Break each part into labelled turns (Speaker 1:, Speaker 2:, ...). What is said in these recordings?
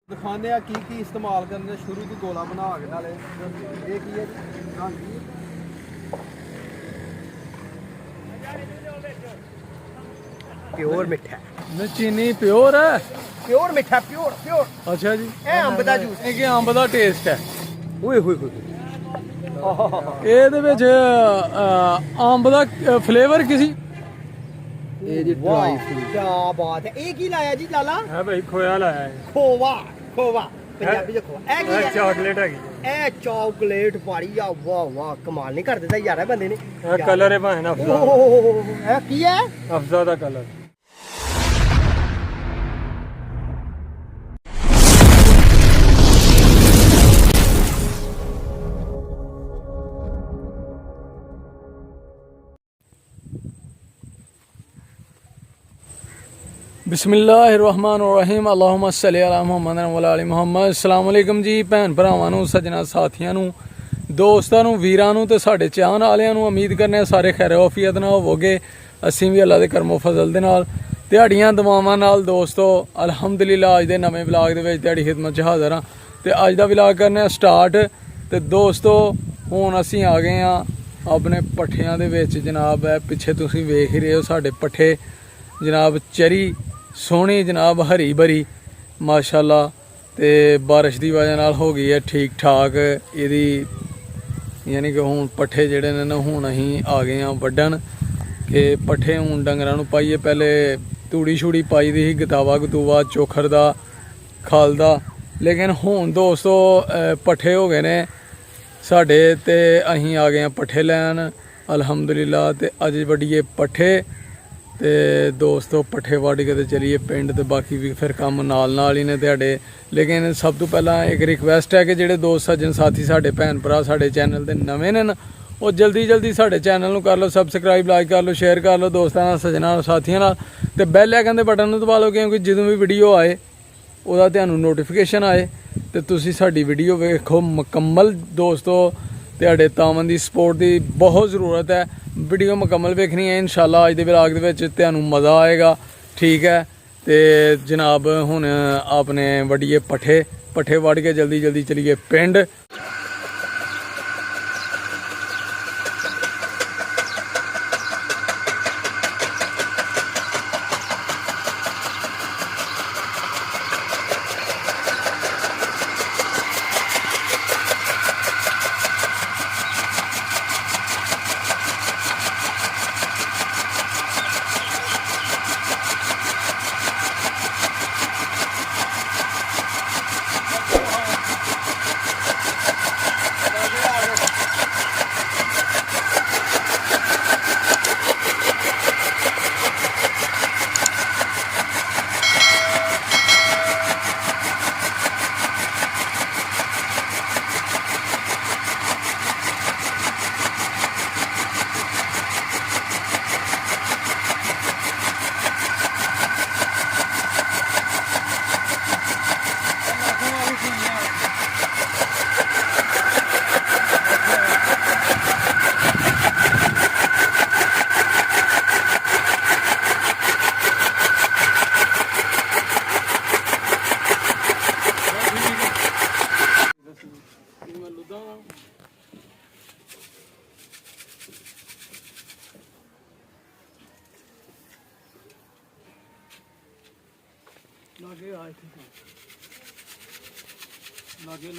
Speaker 1: ਦਿਖਾਉਂਦੇ ਆ ਕੀ ਇਸਤੇਮਾਲ ਕਰਨੇ ਸ਼ੁਰੂ ਤੋਂ ਗੋਲਾ ਬਣਾ ਕੇ ਨਾਲੇ ਇਹ ਕੀ ਹੈ ਜੀ ਹਾਂਜੀ ਪਿਓਰ ਮਿੱਠਾ
Speaker 2: ਨਹੀਂ ਚੀਨੀ ਪਿਓਰ ਹੈ
Speaker 1: ਪਿਓਰ ਮਿੱਠਾ ਪਿਓਰ
Speaker 2: ਅੱਛਾ ਜੀ
Speaker 1: ਇਹ ਅੰਬ ਦਾ ਜੂਸ
Speaker 2: ਇਹ ਕੀ ਅੰਬ ਦਾ ਟੇਸਟ ਹੈ
Speaker 1: ਓਏ ਹੋਏ ਹੋਏ
Speaker 2: ਇਹਦੇ ਵਿੱਚ ਅੰਬ ਦਾ ਫਲੇਵਰ ਕਿਸੇ
Speaker 1: ਇਹ ਜੀ ਡਰਾਈ ਫਰੂਟ ਕੀ ਬਾਤ ਹੈ ਇਹ ਕੀ ਲਾਇਆ ਜੀ ਲਾਲਾ
Speaker 2: ਹੈ ਭਾਈ ਖੋਇਆ ਲਾਇਆ ਹੈ
Speaker 1: ਖੋਵਾ ਪੰਜਾਬੀ ਚ ਖੋਵਾ ਇਹ ਕੀ ਹੈ
Speaker 2: ਚਾਕਲੇਟ ਹੈਗੀ
Speaker 1: ਇਹ ਚਾਕਲੇਟ ਪਾੜੀ ਆ ਵਾਹ ਕਮਾਲ ਨਹੀਂ ਕਰ ਦਿੱਤਾ ਯਾਰ ਇਹ ਬੰਦੇ ਨੇ
Speaker 2: ਇਹ ਕਲਰ ਹੈ ਭਾਵੇਂ ਅਫਜ਼ਾ
Speaker 1: ਓਹ ਇਹ ਕੀ ਹੈ
Speaker 2: ਅਫਜ਼ਾ ਦਾ ਕਲਰ ਬਿਸਮਿਲ੍ਲਾਹਿਰਰਹਿਮਾਨਿਰਰਹੀਮ ਅੱਲਾਹੁम्मा ਸੱਲੀ ਅਲਾ ਮੁਹੰਮਦ व अला मुहम्मद अस्सलाम वालेकुम जी ਭੈਣ ਭਰਾਵਾਂ ਨੂੰ ਸੱਜਣਾ ਸਾਥੀਆਂ ਨੂੰ ਦੋਸਤਾਂ ਨੂੰ ਵੀਰਾਂ ਨੂੰ ਤੇ ਸਾਡੇ ਚਾਹਣ ਵਾਲਿਆਂ ਨੂੰ ਉਮੀਦ ਕਰਨੇ ਸਾਰੇ ਖੈਰ ਆਫੀਅਤ ਨਾਲ ਹੋਵੋਗੇ ਅਸੀਂ ਵੀ ਅੱਲਾ ਦੇ ਕਰਮੋ ਫਜ਼ਲ ਦੇ ਨਾਲ ਦਿਹਾੜੀਆਂ ਦੁਆਵਾਂ ਨਾਲ ਦੋਸਤੋ ਅਲਹਮਦੁਲਿਲਾ ਅੱਜ ਦੇ ਨਵੇਂ ਵਲੌਗ ਦੇ ਵਿੱਚ ਤੁਹਾਡੀ ਖਿਦਮਤ 'ਚ ਹਾਜ਼ਰ ਹਾਂ ਤੇ ਅੱਜ ਦਾ ਵਲੌਗ ਕਰਨੇ ਆ ਸਟਾਰਟ ਤੇ ਦੋਸਤੋ ਹੁਣ ਅਸੀਂ ਆ ਗਏ ਆ ਆਪਣੇ ਪੱਠਿਆਂ ਦੇ ਵਿੱਚ ਜਨਾਬ ਹੈ ਪਿੱਛੇ ਤੁਸੀਂ ਵੇਖ ਹੀ ਰਹੇ ਹੋ ਸਾਡੇ ਪੱਠੇ ਜਨਾਬ ਚਰੀ ਸੋਹਣੀ ਜਨਾਬ ਹਰੀ ਭਰੀ ਮਾਸ਼ਾਅੱਲਾ ਤੇ ਬਾਰਿਸ਼ ਦੀ ਵਜ੍ਹਾ ਨਾਲ ਹੋ ਗਈ ਹੈ ਠੀਕ ਠਾਕ ਇਹਦੀ ਯਾਨੀ ਕਿ ਹੁਣ ਪੱਠੇ ਜਿਹੜੇ ਨੇ ਨਾ ਹੁਣ ਅਸੀਂ ਆ ਗਏ ਆ ਵੱਢਣ ਕਿ ਪੱਠੇ ਹੁਣ ਡੰਗਰਾਂ ਨੂੰ ਪਾਈਏ ਪਹਿਲੇ ਤੂੜੀ ਛੂੜੀ ਪਾਈ ਦੀ ਸੀ ਗਤੂਵਾ ਚੋਖਰ ਦਾ ਖਲ ਦਾ ਲੇਕਿਨ ਹੁਣ ਦੋਸਤੋ ਪੱਠੇ ਹੋ ਗਏ ਨੇ ਸਾਡੇ ਤੇ ਅਸੀਂ ਆ ਗਏ ਆ ਪੱਠੇ ਲੈਣ ਅਲਹਮਦੁਲਿਲਾ ਤੇ ਅੱਜ ਵੱਢੀਏ ਪੱਠੇ ਤੇ ਦੋਸਤੋ ਪੱਠੇ ਵੱਢ ਕੇ ਤੇ ਚਲੀਏ ਪਿੰਡ ਤੇ ਬਾਕੀ ਵੀ ਫਿਰ ਕੰਮ ਨਾਲ ਹੀ ਨੇ ਤੁਹਾਡੇ ਲੇਕਿਨ ਸਭ ਤੋਂ ਪਹਿਲਾਂ ਇੱਕ ਰਿਕਵੈਸਟ ਹੈ ਕਿ ਜਿਹੜੇ ਦੋਸਤ ਸੱਜਣ ਸਾਥੀ ਸਾਡੇ ਭੈਣ ਭਰਾ ਸਾਡੇ ਚੈਨਲ ਦੇ ਨਵੇਂ ਨੇ ਉਹ ਜਲਦੀ ਸਾਡੇ ਚੈਨਲ ਨੂੰ ਕਰ ਲਓ ਸਬਸਕ੍ਰਾਈਬ ਲਾਈਕ ਕਰ ਲਓ ਸ਼ੇਅਰ ਕਰ ਲਓ ਦੋਸਤਾਂ ਨਾਲ ਸੱਜਣਾਂ ਸਾਥੀਆਂ ਨਾਲ ਤੇ ਬੈਲ ਆਈਕਨ ਦੇ ਬਟਨ ਨੂੰ ਦਬਾ ਲਓ ਕਿਉਂਕਿ ਜਦੋਂ ਵੀ ਵੀਡੀਓ ਆਏ ਉਹਦਾ ਤੁਹਾਨੂੰ ਨੋਟੀਫਿਕੇਸ਼ਨ ਆਏ ਤੇ ਤੁਸੀਂ ਸਾਡੀ ਵੀਡੀਓ ਵੇਖੋ ਮੁਕੰਮਲ ਦੋਸਤੋ ਤੁਹਾਡੇ ਤਾਮਨ ਦੀ ਸਪੋਰਟ ਦੀ ਬਹੁਤ ਜ਼ਰੂਰਤ ਹੈ ਵੀਡੀਓ ਮੁਕੰਮਲ ਵੇਖਣੀ ਹੈ ਇਨਸ਼ਾਅੱਲਾ ਅੱਜ ਦੇ ਵਲੌਗ ਦੇ ਵਿੱਚ ਤੁਹਾਨੂੰ ਮਜ਼ਾ ਆਏਗਾ ਠੀਕ ਹੈ ਤੇ ਜਨਾਬ ਹੁਣ ਆਪਣੇ ਵੱਢੀਏ ਪੱਠੇ ਵੱਢ ਕੇ ਜਲਦੀ ਚਲੀਏ ਪਿੰਡ लागे आए थे लागे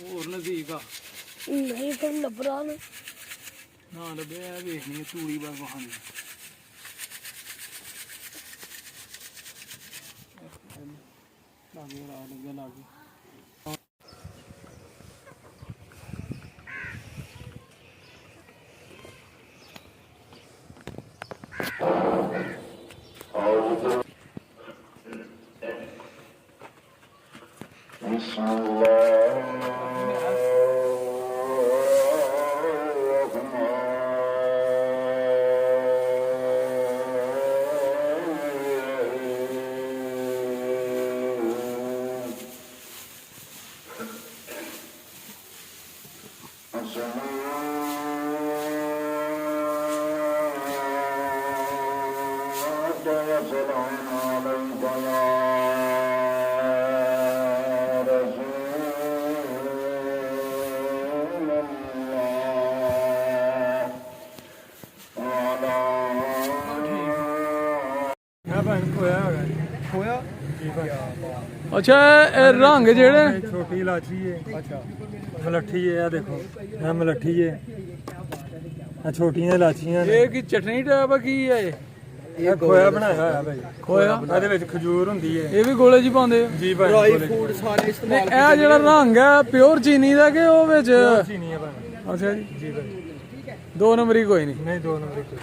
Speaker 2: और नजदीक आ
Speaker 3: नहीं तो लबरा
Speaker 2: ना लबे देखनी तूड़ी बार वहां लागे
Speaker 4: سلام عليك يا
Speaker 1: ਖੋਇਆ
Speaker 4: ਜੀ ਭਾਈ
Speaker 2: ਅੱਛਾ ਇਹ ਰੰਗ ਜਿਹੜੇ
Speaker 4: ਛੋਟੀ ਇਲਾਚੀ ਹੈ
Speaker 1: ਅੱਛਾ
Speaker 4: ਮਲੱਠੀ ਹੈ, ਆ ਦੇਖੋ ਇਹ ਮਲੱਠੀ ਹੈ, ਆ ਛੋਟੀਆਂ ਇਲਾਚੀਆਂ ਨੇ,
Speaker 2: ਇਹ ਕੀ ਚਟਨੀ ਟਾਈਪ ਆ ਕੀ ਹੈ
Speaker 4: ਇਹ ਖੋਇਆ ਬਣਾਇਆ ਹੋਇਆ ਭਾਈ,
Speaker 2: ਖੋਇਆ
Speaker 4: ਇਹਦੇ ਵਿੱਚ ਖਜੂਰ ਹੁੰਦੀ ਹੈ
Speaker 2: ਇਹ ਵੀ ਗੋਲੇ ਜੀ ਪਾਉਂਦੇ ਆ
Speaker 4: ਜੀ ਭਾਈ।
Speaker 1: ਡਰਾਈ
Speaker 4: ਗੋਲੇ
Speaker 1: ਫੂਡ ਸਾਰੇ
Speaker 2: ਨਹੀਂ
Speaker 1: ਇਸਤੇਮਾਲ
Speaker 2: ਇਹ ਜਿਹੜਾ ਰੰਗ ਹੈ ਪਿਓਰ ਚੀਨੀ ਦਾ ਕਿ ਉਹ ਵਿੱਚ
Speaker 4: ਚੀਨੀ ਹੈ ਭਾਈ
Speaker 2: ਅੱਛਾ ਜੀ
Speaker 4: ਜੀ ਭਾਈ।
Speaker 2: 2 ਨੰਬਰੀ ਕੋਈ ਨਹੀਂ
Speaker 4: ਨਹੀਂ 2 ਨੰਬਰ ਕੁਝ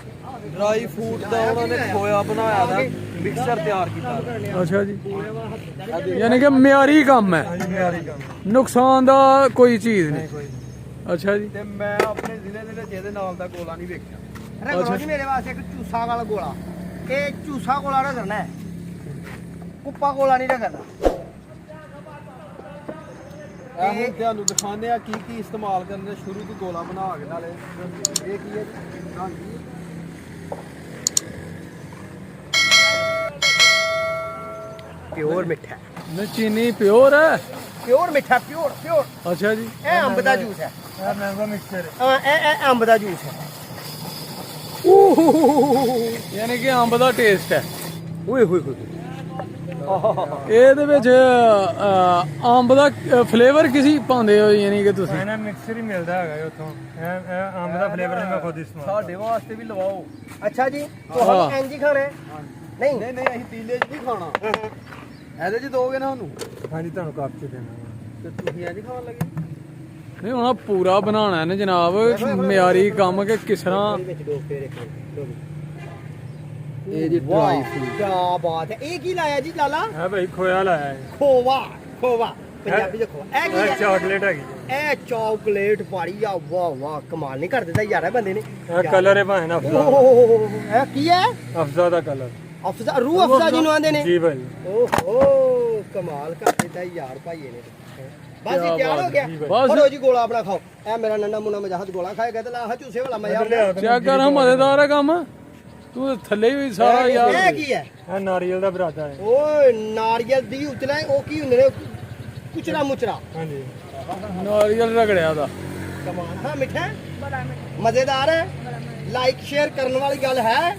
Speaker 1: ਡਰਾਈ ਫੂਡ ਦਾ ਉਹਨਾਂ ਨੇ ਖੋਇਆ ਬਣਾਇਆ ਦਾ ਮਿਕਸਚਰ ਤਿਆਰ ਕੀਤਾ
Speaker 2: ਅੱਛਾ ਜੀ ਯਾਨੀ ਕਿ ਮਿਆਰੀ ਕੰਮ ਹੈ
Speaker 4: ਹਾਂਜੀ ਮਿਆਰੀ ਕੰਮ
Speaker 2: ਨੁਕਸਾਨ ਦਾ ਕੋਈ ਚੀਜ਼ ਨਹੀਂ
Speaker 4: ਕੋਈ
Speaker 2: ਅੱਛਾ ਜੀ
Speaker 1: ਤੇ ਮੈਂ ਆਪਣੇ ਜ਼ਿਲ੍ਹੇ ਦੇ ਵਿੱਚ ਇਹਦੇ ਨਾਲ ਦਾ ਗੋਲਾ ਨਹੀਂ ਵੇਖਿਆ।
Speaker 5: ਰਗੜੋ ਜੀ ਮੇਰੇ ਵਾਸਤੇ ਇੱਕ ਚੂਸਾ ਵਾਲਾ ਗੋਲਾ, ਇਹ ਚੂਸਾ ਗੋਲਾ ਰਗੜਨਾ ਹੈ, ਕੁੱਪਾ ਗੋਲਾ ਨਹੀਂ ਰਗੜਨਾ।
Speaker 1: ਇਹ ਹੁਣ ਤੁਹਾਨੂੰ ਦਿਖਾਉਂਦੇ ਆ ਕੀ ਕੀ ਇਸਤੇਮਾਲ ਕਰਨੇ ਸ਼ੁਰੂ ਤੋਂ ਗੋਲਾ ਬਣਾ ਕੇ ਨਾਲੇ ਇਹ ਕੀ ਹੈ ਹਾਂਜੀ
Speaker 5: ਪਿਓਰ ਮਿੱਠਾ,
Speaker 2: ਨਹੀਂ ਚੀਨੀ ਪਿਓਰ ਹੈ
Speaker 5: ਪਿਓਰ ਮਿੱਠਾ, ਪਿਓਰ ਪਿਓਰ।
Speaker 2: ਅੱਛਾ ਜੀ
Speaker 5: ਇਹ ਅੰਬ ਦਾ ਜੂਸ ਹੈ,
Speaker 4: ਇਹ ਮੈਂਗੋ ਮਿਕਸਚਰ ਹੈ।
Speaker 5: ਇਹ ਅੰਬ ਦਾ ਜੂਸ ਹੈ।
Speaker 2: ਯਾਨੀ ਕਿ ਅੰਬ ਦਾ ਟੇਸਟ ਹੈ
Speaker 5: ਓਏ ਹੋਏ ਹੋਏ
Speaker 2: ਇਹਦੇ ਵਿੱਚ ਅੰਬ ਦਾ ਫਲੇਵਰ ਕਿਸੇ ਪਾਉਂਦੇ ਹੋ ਯਾਨੀ ਕਿ ਤੁਸੀਂ
Speaker 4: ਇਹਨਾਂ ਮਿਕਸਚਰ ਹੀ ਮਿਲਦਾ ਹੈਗਾ ਉੱਥੋਂ, ਇਹ ਅੰਬ ਦਾ ਫਲੇਵਰ ਮੈਂ ਖੁਦ ਇਸਤੇਮਾਲ
Speaker 1: ਸਾਡੇ ਵਾਸਤੇ ਵੀ ਲਵਾਓ।
Speaker 5: ਅੱਛਾ ਜੀ, ਤੁਹਾਨੂੰ ਇੰਜ ਹੀ ਖਾਣਾ ਹੈ? ਨਹੀਂ
Speaker 1: ਨਹੀਂ ਨਹੀਂ ਅਸੀਂ ਤੀਲੇ 'ਚ ਨਹੀਂ ਖਾਣਾ, ਇਹਦੇ 'ਚ ਦੋਗੇ ਨਾ ਸਾਨੂੰ
Speaker 4: ਹਾਂਜੀ ਤੁਹਾਨੂੰ ਕੱਪ ਚ ਦੇਣਾ
Speaker 1: ਤੇ ਤੁਸੀਂ ਇੰਜ ਖਾਣ ਲੱਗੇ।
Speaker 2: ਨਹੀਂ ਹੁਣ ਪੂਰਾ ਬਣਾਉਣਾ ਹੈ ਨਾ ਜਨਾਬ ਮਿਆਰੀ ਕੰਮ ਕਿ ਕਿਸ ਤਰ੍ਹਾਂ
Speaker 5: ਵਿੱਚ ਦੋ ਫੇਰ ਇੱਕ
Speaker 1: ਇਹ ਜੀ
Speaker 5: ਵਾਹ ਕੀ ਬਾਤ ਹੈ। ਇਹ ਕੀ ਲਾਇਆ ਜੀ ਲਾਲਾ?
Speaker 4: ਹੈ ਭਾਈ ਖੋਇਆ ਲਾਇਆ ਹੈ,
Speaker 5: ਖੋਵਾ, ਖੋਵਾ ਪੰਜਾਬੀ ਚ ਖੋਵਾ। ਇਹ ਕੀ
Speaker 4: ਇਹ
Speaker 5: ਹੈ?
Speaker 4: ਚਾਕਲੇਟ ਹੈਗੀ ਹੈ।
Speaker 5: ਇਹ ਚਾਕਲੇਟ ਪਾੜੀ ਆ, ਵਾਹ ਵਾਹ ਕਮਾਲ ਨਹੀਂ ਕਰ ਦਿੱਤਾ ਯਾਰ ਇਹ ਬੰਦੇ ਨੇ।
Speaker 4: ਇਹ ਕਲਰ ਹੈ ਭਾਵੇਂ ਅਫਜ਼ਾ,
Speaker 5: ਓਹ ਇਹ ਕੀ ਹੈ?
Speaker 4: ਅਫਜ਼ਾ ਦਾ ਕਲਰ
Speaker 5: ਅਫਜ਼ਾ, ਰੂਹ ਅਫਜ਼ਾ ਜਿਹਨੂੰ ਆਂਦੇ ਨੇ।
Speaker 4: ਜੀ ਭਾਈ।
Speaker 5: ਓਹੋ ਕਮਾਲ ਕਰ ਦਿੱਤਾ ਯਾਰ ਭਾਈਏ ਨੇ। ਬਸ ਇਹ ਤਿਆਰ ਹੋ ਗਿਆ।
Speaker 2: ਬਸ।
Speaker 5: ਫੜੋ ਜੀ ਗੋਲਾ ਆਪਣਾ ਖਾਓ। ਇਹ ਮੇਰਾ ਨੰਨਾ ਮੁੰਨਾ ਮਜਾਹਤ ਗੋਲਾ ਖਾਏਗਾ ਤੇ ਲਾ ਚੂਸੇ ਵਾਲਾ ਮਜ਼ਾ
Speaker 2: ਚੈੱਕ ਕਰ ਮਜ਼ੇਦਾਰ ਹੈ ਕੰਮ ਤੂੰ ਤਾਂ ਥੱਲੇ ਹੀ ਸਾਰਾ ਯਾਰ
Speaker 5: ਇਹ ਕੀ ਹੈ?
Speaker 4: ਇਹ ਨਾਰੀਅਲ ਦਾ ਬਰਾਦਾ ਹੈ।
Speaker 5: ਓਏ ਨਾਰੀਅਲ ਦੀ ਉਤਲਾ ਉਹ ਕੀ ਹੁੰਦੇ ਨੇ? ਕੁਚਰਾ ਮੁਚਰਾ।
Speaker 4: ਹਾਂਜੀ
Speaker 2: ਨਾਰੀਅਲ ਰਗੜਿਆ ਦਾ
Speaker 5: ਕਮਾਲ। ਹਾਂ ਮਿੱਠਾ ਹੈ? ਮਜ਼ੇਦਾਰ ਹੈ। ਲਾਈਕ ਸ਼ੇਅਰ ਕਰਨ ਵਾਲੀ ਗੱਲ ਹੈ।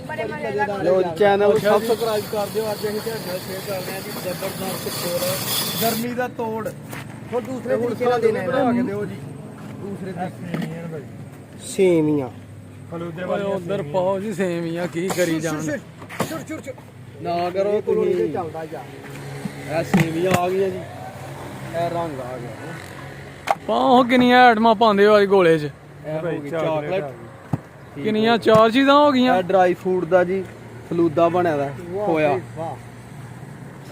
Speaker 5: ਮਜ਼ੇਦਾਰ
Speaker 1: ਲੋ ਚੈਨਲ ਸਬਸਕ੍ਰਾਈਬ ਕਰ ਦਿਓ। ਅੱਜ ਅਸੀਂ ਤੁਹਾਡੇ ਨਾਲ ਸ਼ੇਅਰ ਕਰ ਰਹੇ ਹਾਂ ਜੀ ਜ਼ਬਰਦਸਤ ਖੋਰ ਗਰਮੀ ਦਾ ਤੋੜ।
Speaker 5: ਹੁਣ ਦੂਸਰੇ
Speaker 1: ਹੁਣ
Speaker 5: ਤਰੀਕੇ ਨਾਲ ਦੇਣਾ
Speaker 1: ਬਣਾ ਕੇ
Speaker 5: ਹੈ।
Speaker 1: ਦਿਓ ਜੀ ਦੂਸਰੇ ਤਰੀਕੇ।
Speaker 4: ਸੇਮੀਆਂ ਭਾਈ,
Speaker 5: ਸੇਵੀਆਂ।
Speaker 4: ਫਲੂਦੇ
Speaker 2: ਓਏ
Speaker 4: ਵਾਲੀਆਂ
Speaker 2: ਉਧਰ ਪਾਓ ਜੀ ਸੇਵੀਆਂ ਕੀ ਕਰੀ ਜਾਣ
Speaker 5: ਛੁਰ ਛੁਰ ਛੁਰ।
Speaker 1: ਨਾ ਕਰੋ
Speaker 5: ਕੋਲੋਂ
Speaker 1: ਤੁਸੀਂ।
Speaker 5: ਚੱਲਦਾ ਜਾ।
Speaker 1: ਇਹ ਸੇਵੀਆਂ ਆ ਗਈਆਂ ਜੀ, ਇਹ ਰੰਗ ਆ ਗਿਆ।
Speaker 2: ਪਾਓ ਕਿੰਨੀਆਂ ਆਈਟਮਾਂ ਪਾਉਂਦੇ ਹੋ ਅੱਜ ਗੋਲੇ 'ਚ
Speaker 1: ਇਹ
Speaker 4: ਭਾਈ
Speaker 1: ਹੋ ਗਈ
Speaker 4: ਚਾਕਲੇਟ
Speaker 1: ਚਾਕਲੇਟ।
Speaker 2: ਕਿੰਨੀਆਂ 4 ਚੀਜ਼ਾਂ ਹੋ ਗਈਆਂ
Speaker 1: ਇਹ ਡਰਾਈ ਫੂਡ ਦਾ ਜੀ ਫਲੂਦਾ ਬਣਿਆ ਦਾ ਹੋਇਆ।
Speaker 5: ਵਾਹ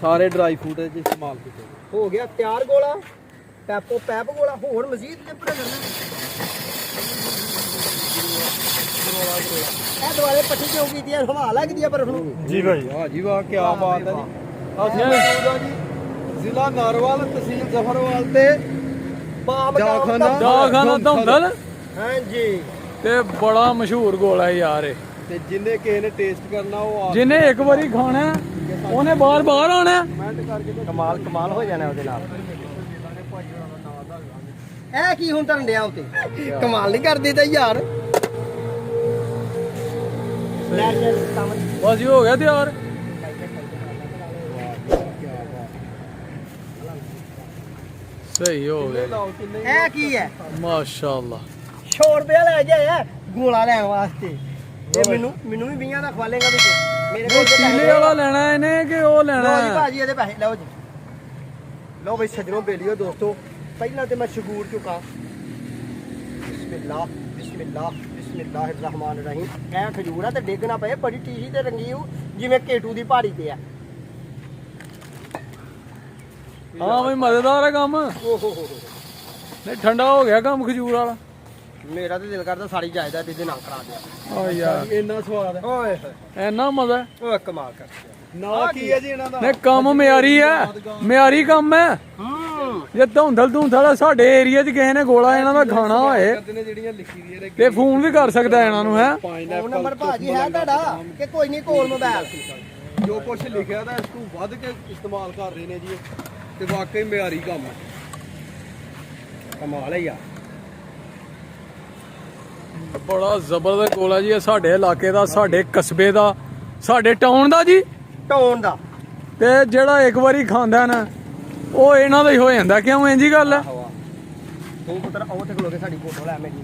Speaker 1: ਸਾਰੇ ਡਰਾਈ ਫੂਡ ਇਹ 'ਚ ਇਸਤੇਮਾਲ ਕੀਤੇ।
Speaker 5: ਹੋ ਗਿਆ ਤਿਆਰ ਗੋਲਾ। ਪੈਪੋ ਪੈਪ ਗੋਲਾ ਹੋਰ ਮਜ਼ੀਦ ਲਿਪੜਾ ਕਰਨਾ। ਇਹ ਦੁਆਰੇ ਪੱਟੀ ਕਿਉਂ ਕੀਤੀ ਹੈ? ਹਵਾ ਲੱਗਦੀ ਹੈ ਬਰਫ ਨੂੰ।
Speaker 4: ਜੀ ਭਾਈ।
Speaker 1: ਵਾਹ ਜੀ ਵਾਹ ਕੀ ਬਾਤ ਹੈ ਜੀ। ਅਸੀਂ ਮੌਜੂਦ ਆ ਜੀ ਜ਼ਿਲ੍ਹਾ ਨਾਰਵਾਲ, ਤਹਿਸੀਲ ਜ਼ਫਰਵਾਲ ਤੇ
Speaker 2: ਡਾਕਖਾਨਾ ਧੌਂਦਲ
Speaker 5: ਹਾਂਜੀ।
Speaker 2: ਤੇ ਬੜਾ ਮਸ਼ਹੂਰ ਗੋਲਾ ਯਾਰ ਇਹ
Speaker 1: ਤੇ ਜਿੰਨੇ ਕਿਸੇ ਨੇ ਟੇਸਟ ਕਰਨਾ ਉਹ ਆ
Speaker 2: ਜਿਹਨੇ ਇੱਕ ਵਾਰੀ ਖਾਣਾ ਹੈ, ਉਹਨੇ ਬਾਰ-ਬਾਰ ਆਉਣਾ ਹੈ।
Speaker 1: ਕਮੈਂਟ ਕਰਕੇ ਤੇ
Speaker 5: ਕਮਾਲ ਕਮਾਲ ਹੋ ਜਾਣਾ ਉਹਦੇ ਨਾਲ। ਇਹ ਕੀ ਹੁਣ ਧਰਨ ਡਿਆ ਉਤੇ? ਕਮਾਲ ਨਹੀਂ ਕਰਦੀ ਤਾਂ ਯਾਰ। ਲੈ ਚੱਲ ਕੰਮ।
Speaker 2: ਬਸ ਜੀ ਹੋ ਗਿਆ ਤਿਆਰ ਸਹੀ ਹੋ ਗਿਆ
Speaker 1: ਲਾਓ ਕਿੰਨੇ
Speaker 5: ਇਹ ਕੀ ਹੈ?
Speaker 2: ਮਾਸ਼ਾਅੱਲਾ
Speaker 5: 100 ਰੁਪਇਆ ਲੈ ਜਾਇਆ ਗੋਲਾ ਲੈਣ ਵਾਸਤੇ। ਇਹ ਮੈਨੂੰ ਵੀ 20 ਦਾ ਖਵਾ ਲੇਗਾ ਵਿੱਚ। ਮੇਰੇ ਕੋਲ ਤੇ
Speaker 2: ਪੀਲੇ ਵਾਲਾ ਲੈਣਾ ਇਹਨੇ ਕਿ ਉਹ ਲੈਣਾ
Speaker 5: ਲਓ ਜੀ
Speaker 2: ਹੈ?
Speaker 5: ਭਾਜੀ ਇਹਦੇ ਪੈਸੇ ਲਓ ਜੀ। ਲਓ ਬਈ ਸੱਜਣੋਂ ਬੇਲੀਓ ਦੋਸਤੋ, ਪਹਿਲਾਂ ਤੇ ਮੈਂ ਸ਼ਗੂਰ ਚੁੱਕਾ। ਬਿਸਮਿਲ੍ਲਾ ਬਿਸਮਿਲ੍ਲਾ ਬਿਸਮਿਲ੍ਲਾਹਿਰ ਰਹਿਮਾਨਿਰ ਰਹੀਮ। ਇਹ ਖਜੂਰ ਆ ਤੇ ਡਿੱਗ ਨਾ ਪਏ, ਬੜੀ ਟੀਹੀ ਤੇ ਰੰਗੀ ਹੋ ਜਿਵੇਂ ਕੇਟੂ ਦੀ ਪਹਾੜੀ ਤੇ ਆ।
Speaker 2: ਹਾਂ ਬਈ ਮਜ਼ੇਦਾਰ ਹੈ ਕੰਮ
Speaker 5: ਓਹ ਹੋ ਹੋ।
Speaker 2: ਨਹੀਂ ਠੰਡਾ ਹੋ ਗਿਆ ਕੰਮ ਖਜੂਰ ਵਾਲਾ
Speaker 5: ਮੇਰਾ ਤੇ ਦਿਲ ਕਰਦਾ ਸਾਰੀ ਜਾਇਦਾਦ ਇਹਦੇ ਨਾਲ ਕਰਾ ਦਿਆ।
Speaker 2: ਆ ਯਾਰ
Speaker 1: ਇੰਨਾ ਸਵਾਦ ਹੈ।
Speaker 5: ਓਏ
Speaker 2: ਇੰਨਾ ਮਜ਼ਾ ਹੈ।
Speaker 5: ਓਏ ਕਮਾਲ ਕਰ।
Speaker 1: ਨਾ ਕੀ ਹੈ ਜੀ ਇਹਨਾਂ ਦਾ?
Speaker 2: ਨਹੀਂ ਕੰਮ ਮਿਆਰੀ ਹੈ ਮਿਆਰੀ ਕੰਮ ਹੈ ਜੇ ਧੁੰਦਲ ਸਾਡੇ ਏਰੀਆ 'ਚ ਕਿਸੇ ਨੇ ਗੋਲਾ ਇਹਨਾਂ ਦਾ ਖਾਣਾ ਹੋਏ
Speaker 1: ਕਰਦੇ ਨੇ ਜਿਹੜੀਆਂ ਲਿਖੀ ਦੀਆਂ ਨੇ
Speaker 2: ਤੇ ਫੋਨ ਵੀ ਕਰ ਸਕਦਾ ਇਹਨਾਂ ਨੂੰ ਹੈ
Speaker 5: ਫੋਨ ਨੰਬਰ ਭਾਜੀ ਹੈ ਤੁਹਾਡਾ ਕਿ ਕੋਈ ਨਹੀਂ ਕੋਲ ਮੋਬਾਈਲ?
Speaker 1: ਜੋ ਕੁਝ ਲਿਖਿਆ ਦਾ ਇਸ ਤੋਂ ਵੱਧ ਕੇ ਇਸਤੇਮਾਲ ਕਰ ਰਹੇ ਨੇ ਜੀ ਇਹ। ਤੇ ਵਾਕਈ ਮਿਆਰੀ ਕੰਮ ਹੈ।
Speaker 5: ਕਮਾਲ ਹੈ ਯਾਰ।
Speaker 2: ਬੜਾ ਜ਼ਬਰਦਸਤ ਗੋਲਾ ਜੀ ਇਹ ਸਾਡੇ ਇਲਾਕੇ ਦਾ ਸਾਡੇ ਕਸਬੇ ਦਾ ਸਾਡੇ ਟਾਊਨ ਦਾ ਜੀ।
Speaker 5: ਟੌਣ ਦਾ
Speaker 2: ਤੇ ਜਿਹੜਾ ਇੱਕ ਵਾਰੀ ਖਾਂਦਾ ਨਾ ਉਹ ਇਹਨਾਂ ਦਾ ਹੀ ਹੋ ਜਾਂਦਾ, ਕਿਉਂ ਇੰਜੀ ਗੱਲ ਹੈ?
Speaker 5: ਤੂੰ ਪੁੱਤਰ ਉਹ ਤੇ ਖਲੋ ਕੇ ਸਾਡੀ ਫੋਟੋ ਲੈ ਮੇਰੀ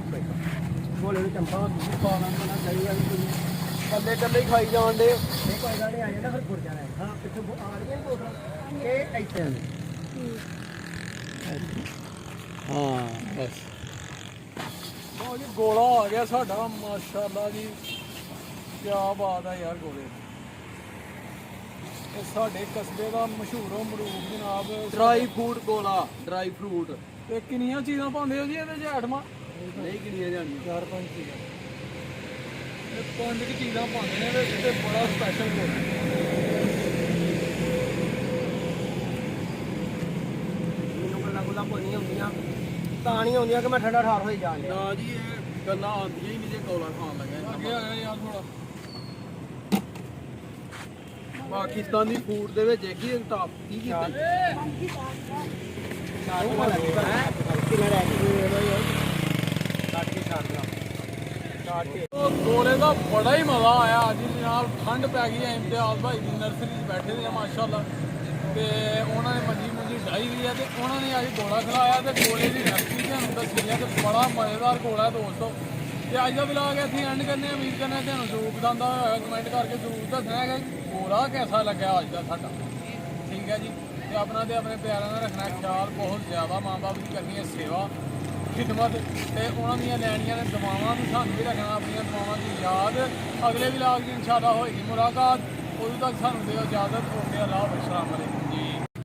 Speaker 5: ਗੋਲੇ ਨੂੰ ਚੰਪਾ ਪਾਣਾ ਨਾ ਚਾਹੀਦਾ ਕੱਲੇ ਕੱਲੇ ਹੀ ਖਾਈ ਜਾਣ ਦੇ ਇਹ ਕੋਈ ਗੱਲ ਨਹੀਂ ਆ ਜਾਂਦਾ ਫਿਰ ਗੁਰ ਜਾਣਾ ਹਾਂ ਪਿੱਛੇ ਆ ਰਹੀਆਂ ਨੇ ਬੋਤਲਾਂ ਇਹ ਇੱਥੇ ਨੇ
Speaker 2: ਹਾਂ ਬਸ ਉਹ ਜੀ ਗੋਲਾ ਆ ਗਿਆ ਸਾਡਾ, ਮਾਸ਼ਾਅੱਲਾ ਜੀ, ਕੀ ਬਾਤ ਹੈ ਯਾਰ ਗੋਲੇ। ਇਹ ਸਾਡੇ ਕਸਬੇ ਦਾ ਮਸ਼ਹੂਰ ਮਰੂਫ ਜਨਾਬ
Speaker 1: ਡਰਾਈ ਫੂਡ ਗੋਲਾ, ਡਰਾਈ ਫਰੂਟ।
Speaker 2: ਤੇ ਕਿੰਨੀਆਂ ਚੀਜ਼ਾਂ ਪਾਉਂਦੇ ਹੋ ਜੀ ਇਹਦੇ ਚ ਆਈਟਮਾਂ?
Speaker 1: ਨਹੀਂ ਕਿੰਨੀਆਂ ਜਾਣੀਆਂ?
Speaker 2: 4-5 ਚੀਜ਼ਾਂ, ਇਹ 5 ਚੀਜ਼ਾਂ ਪਾਉਂਦੇ ਨੇ ਇਹਦੇ ਵਿੱਚ ਤੇ ਬੜਾ ਸਪੈਸ਼ਲ ਗੋਲਾ।
Speaker 5: ਮੈਨੂੰ ਗੱਲਾਂ ਗੁੱਲਾਂ ਕੋਈ ਨਹੀਂ ਹੁੰਦੀਆਂ ਤਾਂ ਨਹੀਂ ਆਉਂਦੀਆਂ ਕਿ ਮੈਂ ਠੰਡਾ ਠਾਰ ਹੋਈ ਜਾਣ ਲਿਆ
Speaker 1: ਨਾ ਜੀ ਇਹ ਗੱਲਾਂ ਆਉਂਦੀਆਂ ਹੀ ਨਹੀਂ ਜੇ ਗੋਲਾ ਖਾਣ ਲੱਗਾ।
Speaker 2: ਅੱਗੇ ਆ ਗਿਆ ਯਾਰ ਥੋੜਾ।
Speaker 1: ਪਾਕਿਸਤਾਨੀ ਫੂਡ ਦੇ ਵਿੱਚ ਕੀ ਟਾਪ ਕੀ ਕੀਤਾ
Speaker 5: ਕਿੰਨਾ ਰਹਿ ਗਿਆ
Speaker 2: ਉਹ ਗੋਲੇ ਦਾ ਬੜਾ ਹੀ ਮਜ਼ਾ ਆਇਆ ਅੱਜ ਜਨਾਬ। ਠੰਡ ਪੈ ਗਈ ਹੈ, ਇਮਤਿਆਜ਼ ਭਾਈ ਦੀ ਨਰਸਰੀ 'ਚ ਬੈਠੇ ਨੇ ਮਾਸ਼ਾਅੱਲਾ, ਤੇ ਉਹਨਾਂ ਨੇ ਮੰਜੀ ਮੁੰਜੀ ਡਾਈ ਵੀ ਹੈ ਤੇ ਉਹਨਾਂ ਨੇ ਅੱਜ ਗੋਲਾ ਖਿਲਾਇਆ ਤੇ ਗੋਲੇ ਦੀ ਰੈਸਪੀ ਤੁਹਾਨੂੰ ਦੱਸੀ ਹੈ ਤੇ ਬੜਾ ਮਜ਼ੇਦਾਰ ਗੋਲਾ ਹੈ ਦੋਸਤੋ। ਤੇ ਅੱਜ ਦਾ ਵਲੌਗ ਇੱਥੇ ਐਂਡ ਕਰਨੇ, ਉਮੀਦ ਕਰਨਾ ਤੁਹਾਨੂੰ ਜ਼ਰੂਰ ਪਸੰਦ ਆਇਆ, ਕਮੈਂਟ ਕਰਕੇ ਜ਼ਰੂਰ ਦੱਸਣਾ ਹੈ ਕਿ ਗੋਲਾ ਕਿਹਦਾ ਲੱਗਿਆ ਅੱਜ ਦਾ ਸਾਡਾ। ਠੀਕ ਹੈ ਜੀ, ਤੇ ਆਪਣਾ ਤੇ ਆਪਣੇ ਪਿਆਰਿਆਂ ਦਾ ਰੱਖਣਾ ਖਿਆਲ ਬਹੁਤ ਜ਼ਿਆਦਾ, ਮਾਂ ਬਾਪ ਦੀ ਕਰਨੀ ਹੈ ਸੇਵਾ ਖਿਦਮਤ, ਤੇ ਉਹਨਾਂ ਦੀਆਂ ਲੈਣੀਆਂ ਨੇ ਦੁਆਵਾਂ ਵੀ ਸਾਨੂੰ ਵੀ ਰੱਖਣਾ, ਆਪਣੀਆਂ ਦੁਆਵਾਂ ਦੀ ਯਾਦ। ਅਗਲੇ ਵਲੌਗ ਦੀ ਇਨਸ਼ਾਅੱਲਾ ਹੋਏਗੀ ਮੁਲਾਕਾਤ, ਉਦੋਂ ਤੱਕ ਸਾਨੂੰ ਦਿਓ ਇਜਾਜ਼ਤ। ਓਕੇ, ਅੱਲਾਹ ਹਾਫਿਜ਼, अस्सलाम वालेकुम।